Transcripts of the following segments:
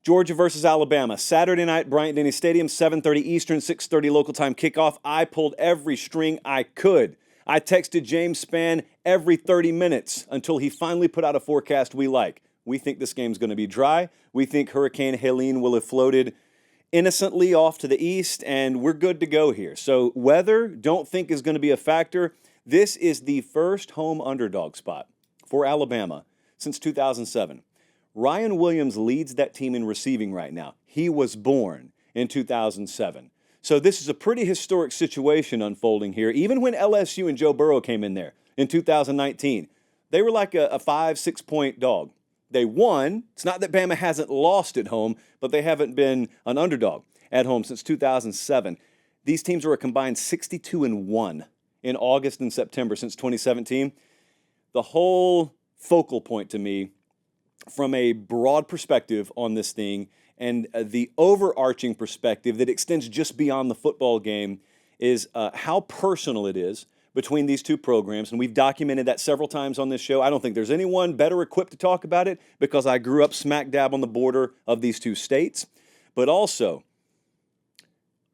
Georgia versus Alabama, Saturday night, Bryant-Denny Stadium, 7:30 Eastern, 6:30 local time kickoff. I pulled every string I could. I texted James Spann every 30 minutes until he finally put out a forecast we like. We think this game's going to be dry. We think Hurricane Helene will have floated innocently off to the east, and we're good to go here. So weather, don't think is going to be a factor. This is the first home underdog spot for Alabama since 2007. Ryan Williams leads that team in receiving right now. He was born in 2007. So this is a pretty historic situation unfolding here. Even when LSU and Joe Burrow came in there in 2019, they were like a 5-6 point dog. They won. It's not that Bama hasn't lost at home, but they haven't been an underdog at home since 2007. These teams are a combined 62-1 in August and September since 2017. The whole focal point to me from a broad perspective on this thing and the overarching perspective that extends just beyond the football game is how personal it is between these two programs, and we've documented that several times on this show. I don't think there's anyone better equipped to talk about it because I grew up smack dab on the border of these two states. But also,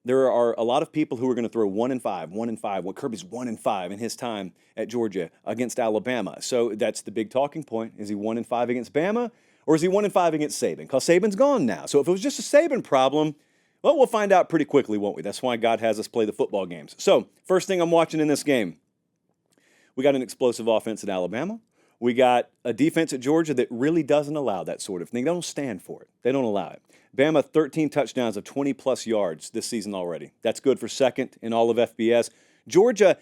there are a lot of people who are going to throw 1-5. Well, Kirby's 1-5 in his time at Georgia against Alabama. So that's the big talking point. Is he 1-5 against Bama, or is he 1-5 against Saban? Because Saban's gone now. So if it was just a Saban problem, well, we'll find out pretty quickly, won't we? That's why God has us play the football games. So first thing I'm watching in this game, we got an explosive offense at Alabama. We got a defense at Georgia that really doesn't allow that sort of thing. They don't stand for it. They don't allow it. Bama, 13 touchdowns of 20-plus yards this season already. That's good for second in all of FBS. Georgia,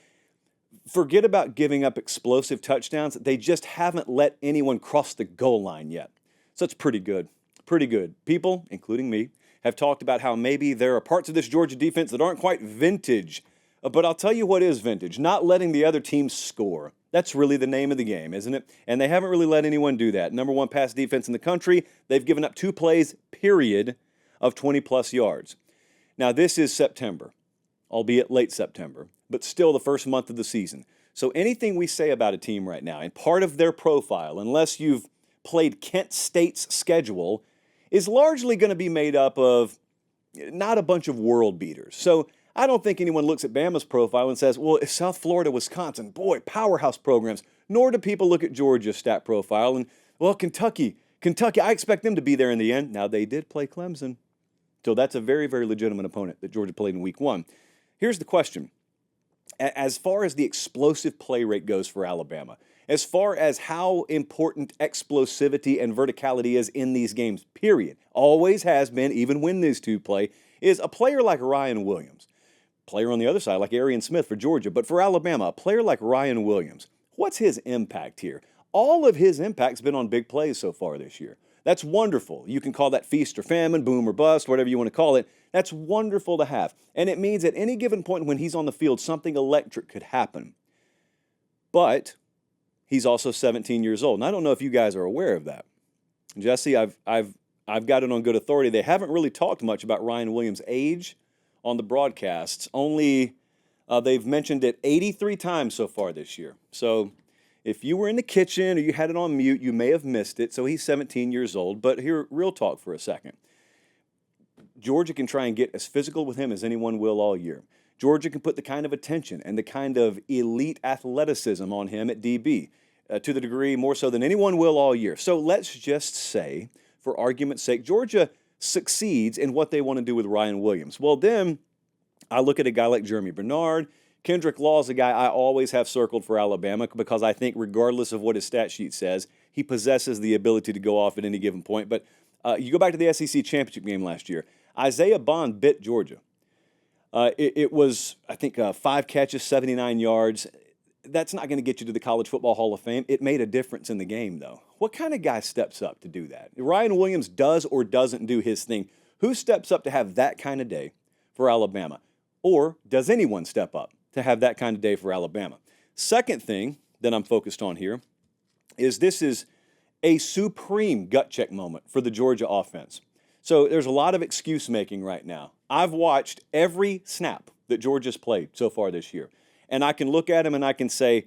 forget about giving up explosive touchdowns. They just haven't let anyone cross the goal line yet. So it's pretty good. Pretty good. People, including me, have talked about how maybe there are parts of this Georgia defense that aren't quite vintage. But I'll tell you what is vintage, not letting the other team score. That's really the name of the game, isn't it? And they haven't really let anyone do that. Number one pass defense in the country. They've given up 2 plays, period, of 20-plus yards. Now, this is September, albeit late September, but still the first month of the season. So anything we say about a team right now, and part of their profile, unless you've played Kent State's schedule, is largely going to be made up of not a bunch of world beaters. So I don't think anyone looks at Bama's profile and says, well, if South Florida, Wisconsin, boy, powerhouse programs. Nor do people look at Georgia's stat profile and, well, Kentucky, I expect them to be there in the end. Now, they did play Clemson. So that's a very, very legitimate opponent that Georgia played in week 1. Here's the question. As far as the explosive play rate goes for Alabama, as far as how important explosivity and verticality is in these games, period, always has been, even when these two play, is a player like Ryan Williams. Player on the other side like Arian Smith for Georgia, but for Alabama, a player like Ryan Williams, what's his impact here? All of his impact's been on big plays so far this year. That's wonderful. You can call that feast or famine, boom or bust, whatever you want to call it. That's wonderful to have. And it means at any given point when he's on the field, something electric could happen. But he's also 17 years old. And I don't know if you guys are aware of that. Jesse, I've got it on good authority. They haven't really talked much about Ryan Williams' age on the broadcasts. Only they've mentioned it 83 times so far this year. So if you were in the kitchen or you had it on mute, you may have missed it. So he's 17 years old. But here, real talk for a second. Georgia can try and get as physical with him as anyone will all year. Georgia can put the kind of attention and the kind of elite athleticism on him at DB to the degree more so than anyone will all year. So let's just say, for argument's sake, Georgia succeeds in what they want to do with Ryan Williams. Well, then I look at a guy like Jeremy Bernard. Kendrick Law is a guy I always have circled for Alabama because I think regardless of what his stat sheet says, he possesses the ability to go off at any given point. But you go back to the SEC championship game last year. Isaiah Bond bit Georgia. It was, I think, 5 catches, 79 yards. That's not going to get you to the College Football Hall of Fame. It made a difference in the game, though. What kind of guy steps up to do that? Ryan Williams does or doesn't do his thing. Who steps up to have that kind of day for Alabama? Or does anyone step up to have that kind of day for Alabama? Second thing that I'm focused on here is this is a supreme gut check moment for the Georgia offense. So there's a lot of excuse making right now. I've watched every snap that Georgia's played so far this year. And I can look at him and I can say,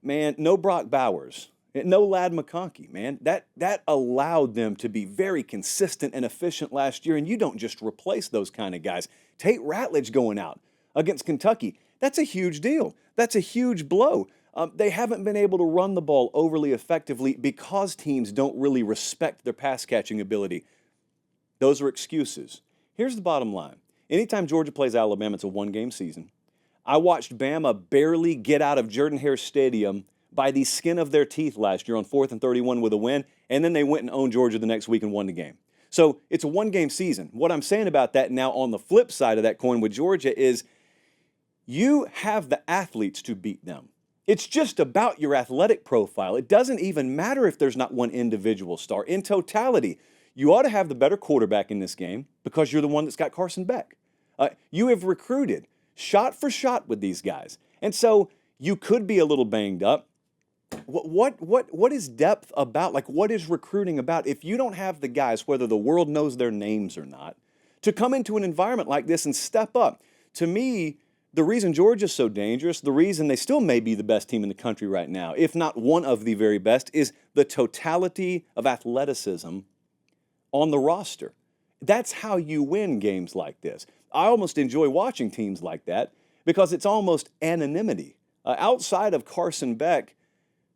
man, no Brock Bowers No Lad McConkey, man. That allowed them to be very consistent and efficient last year, and you don't just replace those kind of guys. Tate Ratledge going out against Kentucky, that's a huge deal. That's a huge blow. They haven't been able to run the ball overly effectively because teams don't really respect their pass catching ability. Those are excuses. Here's the bottom line. Anytime Georgia plays Alabama, it's a one-game season. I watched Bama barely get out of Jordan-Hare Stadium by the skin of their teeth last year on 4th and 31 with a win, and then they went and owned Georgia the next week and won the game. So it's a one-game season. What I'm saying about that now on the flip side of that coin with Georgia is you have the athletes to beat them. It's just about your athletic profile. It doesn't even matter if there's not one individual star. In totality, you ought to have the better quarterback in this game because you're the one that's got Carson Beck. You have recruited shot for shot with these guys. And so you could be a little banged up. What is depth about? Like, what is recruiting about? If you don't have the guys, whether the world knows their names or not, to come into an environment like this and step up, to me, the reason Georgia's so dangerous, the reason they still may be the best team in the country right now, if not one of the very best, is the totality of athleticism on the roster. That's how you win games like this. I almost enjoy watching teams like that because it's almost anonymity. Outside of Carson Beck,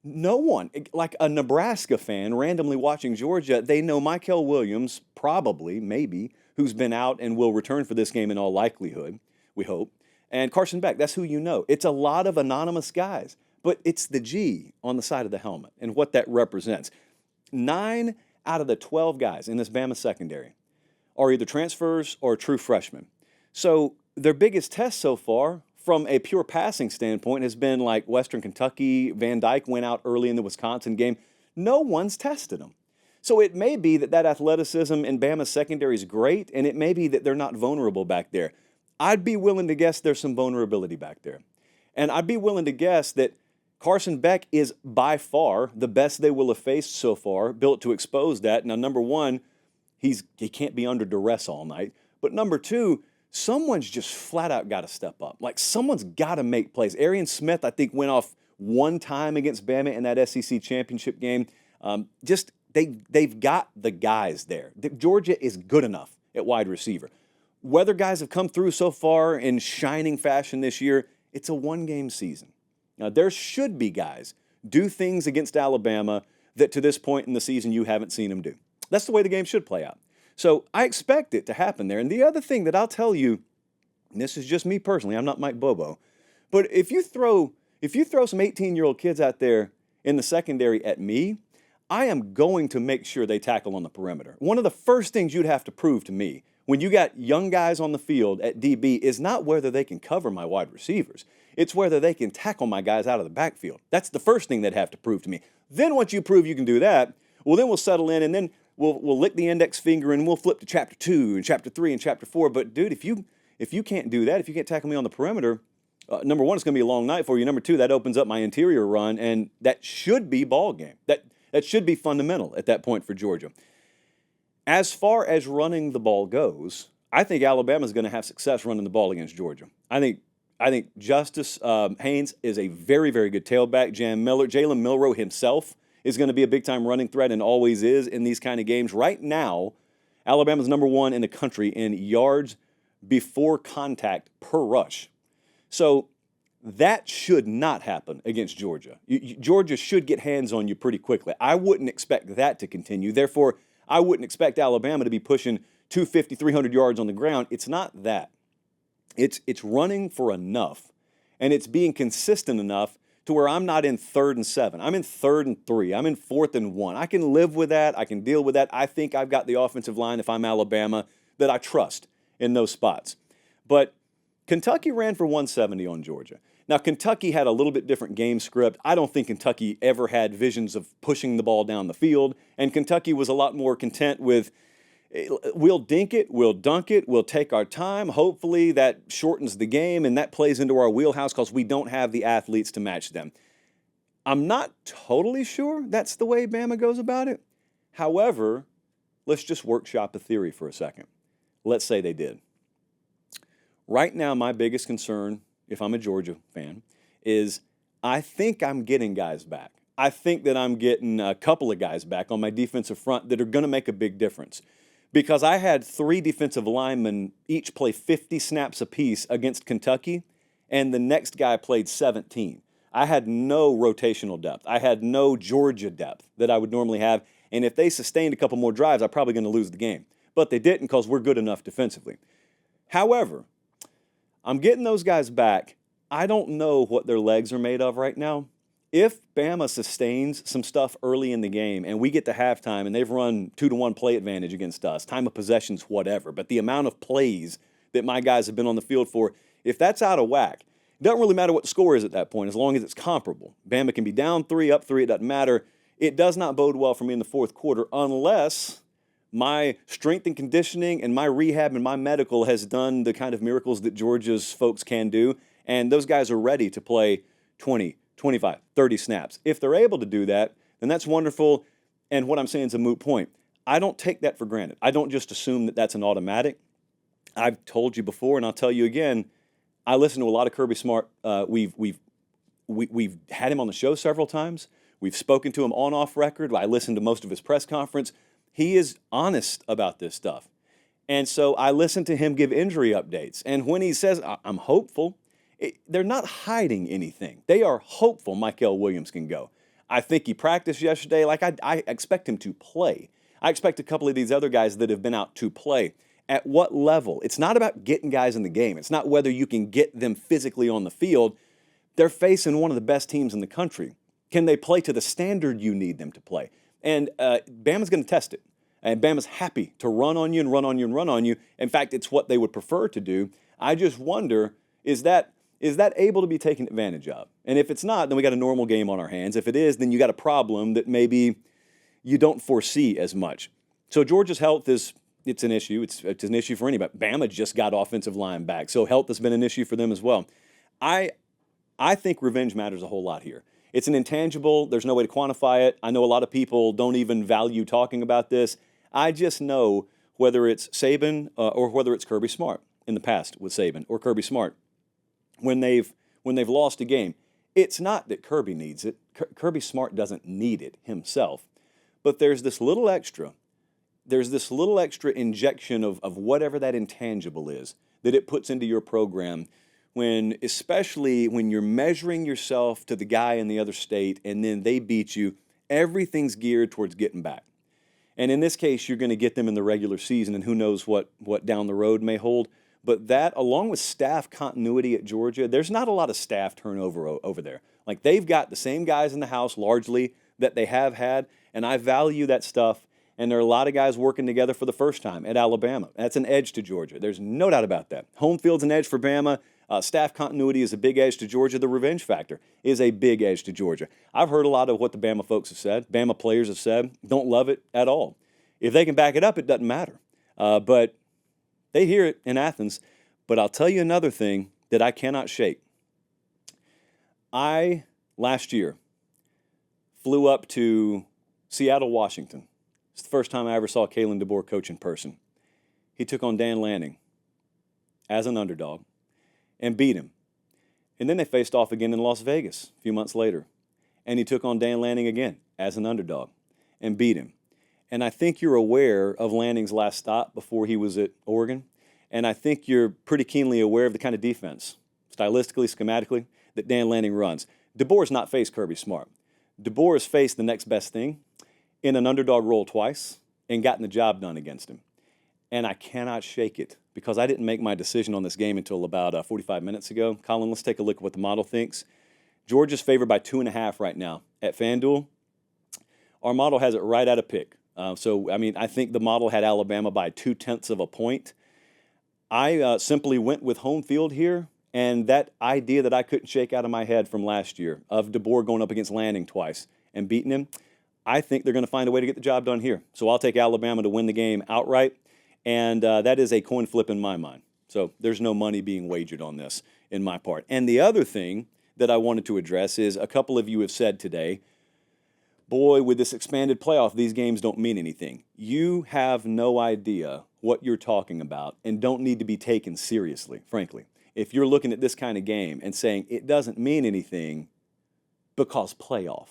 no one, like a Nebraska fan randomly watching Georgia, they know Mykel Williams, probably, maybe, who's been out and will return for this game in all likelihood, we hope. And Carson Beck, that's who you know. It's a lot of anonymous guys, but it's the G on the side of the helmet and what that represents. 9 out of the 12 guys in this Bama secondary are either transfers or true freshmen. So their biggest test so far from a pure passing standpoint has been like Western Kentucky. Van Dyke went out early in the Wisconsin game. No one's tested them. So it may be that athleticism in Bama's secondary is great, and it may be that they're not vulnerable back there. I'd be willing to guess there's some vulnerability back there. And I'd be willing to guess that Carson Beck is by far the best they will have faced so far, built to expose that. Now, number one, he can't be under duress all night. But number two, someone's just flat out got to step up. Like, someone's got to make plays. Arian Smith, I think, went off one time against Bama in that SEC championship game. They've got the guys there. Georgia is good enough at wide receiver. Whether guys have come through so far in shining fashion this year, it's a one-game season. Now, there should be guys do things against Alabama that to this point in the season you haven't seen them do. That's the way the game should play out. So I expect it to happen there. And the other thing that I'll tell you, and this is just me personally, I'm not Mike Bobo, but if you throw some 18-year-old kids out there in the secondary at me, I am going to make sure they tackle on the perimeter. One of the first things you'd have to prove to me when you got young guys on the field at DB is not whether they can cover my wide receivers. It's whether they can tackle my guys out of the backfield. That's the first thing they'd have to prove to me. Then once you prove you can do that, well, then we'll settle in and then we'll lick the index finger and we'll flip to chapter 2 and chapter 3 and chapter 4. But, dude, if you can't do that, if you can't tackle me on the perimeter, number one, it's going to be a long night for you. Number two, that opens up my interior run, and that should be ball game. That should be fundamental at that point for Georgia. As far as running the ball goes, I think Alabama's going to have success running the ball against Georgia. I think Justice Haynes is a very, very good tailback. Jalen Milroe himself is going to be a big-time running threat and always is in these kind of games. Right now, Alabama's number one in the country in yards before contact per rush. So that should not happen against Georgia. Georgia should get hands on you pretty quickly. I wouldn't expect that to continue. Therefore, I wouldn't expect Alabama to be pushing 250, 300 yards on the ground. It's not that. It's running for enough, and it's being consistent enough to where I'm not in 3rd and 7. I'm in 3rd and 3. I'm in 4th and 1. I can live with that. I can deal with that. I think I've got the offensive line, if I'm Alabama, that I trust in those spots. But Kentucky ran for 170 on Georgia. Now, Kentucky had a little bit different game script. I don't think Kentucky ever had visions of pushing the ball down the field, and Kentucky was a lot more content with, we'll dink it, we'll dunk it, we'll take our time. Hopefully that shortens the game, and that plays into our wheelhouse because we don't have the athletes to match them. I'm not totally sure that's the way Bama goes about it. However, let's just workshop a theory for a second. Let's say they did. Right now, my biggest concern, if I'm a Georgia fan, is I think I'm getting guys back. I think that I'm getting a couple of guys back on my defensive front that are going to make a big difference. Because I had 3 defensive linemen each play 50 snaps apiece against Kentucky, and the next guy played 17. I had no rotational depth. I had no Georgia depth that I would normally have. And if they sustained a couple more drives, I'm probably going to lose the game. But they didn't because we're good enough defensively. However, I'm getting those guys back. I don't know what their legs are made of right now. If Bama sustains some stuff early in the game and we get to halftime and they've run 2-to-1 play advantage against us, time of possessions, whatever, but the amount of plays that my guys have been on the field for, if that's out of whack, it doesn't really matter what the score is at that point as long as it's comparable. Bama can be down 3, up 3, it doesn't matter. It does not bode well for me in the fourth quarter unless my strength and conditioning and my rehab and my medical has done the kind of miracles that Georgia's folks can do, and those guys are ready to play 20, 25, 30 snaps. If they're able to do that, then that's wonderful, and what I'm saying is a moot point. I don't take that for granted. I don't just assume that that's an automatic. I've told you before, and I'll tell you again, I listen to a lot of Kirby Smart. We've had him on the show several times. We've spoken to him on off record. I listened to most of his press conference. He is honest about this stuff. And so I listen to him give injury updates. And when he says, I'm hopeful, they're not hiding anything. They are hopeful Michael Williams can go. I think he practiced yesterday. Like I expect him to play. I expect a couple of these other guys that have been out to play. At what level? It's not about getting guys in the game. It's not whether you can get them physically on the field. They're facing one of the best teams in the country. Can they play to the standard you need them to play? And Bama's going to test it. And Bama's happy to run on you and run on you and run on you. In fact, it's what they would prefer to do. I just wonder, is that able to be taken advantage of? And if it's not, then we got a normal game on our hands. If it is, then you got a problem that maybe you don't foresee as much. So Georgia's health it's an issue. It's an issue for anybody. Bama just got offensive line back, so health has been an issue for them as well. I think revenge matters a whole lot here. It's an intangible. There's no way to quantify it. I know a lot of people don't even value talking about this. I just know whether it's Saban or whether it's Kirby Smart in the past with Saban or Kirby Smart, when they've lost a game, it's not that Kirby needs it. Kirby Smart doesn't need it himself. But there's this little extra injection of whatever that intangible is that it puts into your program especially when you're measuring yourself to the guy in the other state and then they beat you, everything's geared towards getting back. And in this case, you're going to get them in the regular season, and who knows what down the road may hold. But that, along with staff continuity at Georgia, there's not a lot of staff turnover over there. Like, they've got the same guys in the house largely that they have had, and I value that stuff. And there are a lot of guys working together for the first time at Alabama. That's an edge to Georgia. There's no doubt about that. Home field's an edge for Bama. Staff continuity is a big edge to Georgia. The revenge factor is a big edge to Georgia. I've heard a lot of what the Bama folks have said. Bama players have said. Don't love it at all. If they can back it up, it doesn't matter. But they hear it in Athens. But I'll tell you another thing that I cannot shake. Last year, flew up to Seattle, Washington. It's the first time I ever saw Kalen DeBoer coach in person. He took on Dan Lanning as an underdog and beat him. And then they faced off again in Las Vegas a few months later. And he took on Dan Lanning again as an underdog and beat him. And I think you're aware of Lanning's last stop before he was at Oregon. And I think you're pretty keenly aware of the kind of defense, stylistically, schematically, that Dan Lanning runs. DeBoer's not faced Kirby Smart. DeBoer has faced the next best thing in an underdog role twice and gotten the job done against him. And I cannot shake it because I didn't make my decision on this game until about 45 minutes ago. Colin, let's take a look at what the model thinks. Georgia's favored by 2.5 right now at FanDuel. Our model has it right at a pick. I think the model had Alabama by 0.2 of a point. I simply went with home field here, and that idea that I couldn't shake out of my head from last year of DeBoer going up against Lanning twice and beating him, I think they're going to find a way to get the job done here. So I'll take Alabama to win the game outright, and that is a coin flip in my mind. So there's no money being wagered on this in my part. And the other thing that I wanted to address is a couple of you have said today, boy, with this expanded playoff, these games don't mean anything. You have no idea what you're talking about and don't need to be taken seriously, frankly. If you're looking at this kind of game and saying it doesn't mean anything because playoff.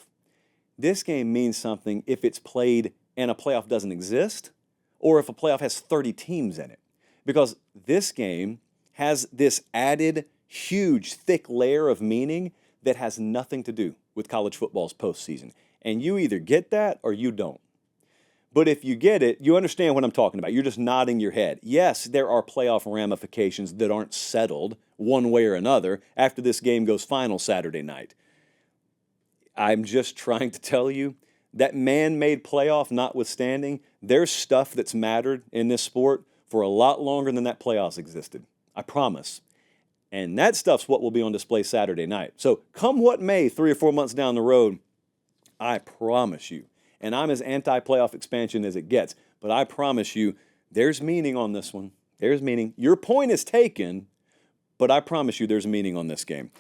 This game means something if it's played and a playoff doesn't exist, or if a playoff has 30 teams in it. Because this game has this added, huge, thick layer of meaning that has nothing to do with college football's postseason. And you either get that or you don't. But if you get it, you understand what I'm talking about. You're just nodding your head. Yes, there are playoff ramifications that aren't settled one way or another after this game goes final Saturday night. I'm just trying to tell you that man-made playoff notwithstanding, there's stuff that's mattered in this sport for a lot longer than that playoffs existed. I promise. And that stuff's what will be on display Saturday night. So come what may, 3 or 4 months down the road, I promise you, and I'm as anti-playoff expansion as it gets, but I promise you there's meaning on this one. There's meaning. Your point is taken, but I promise you there's meaning on this game.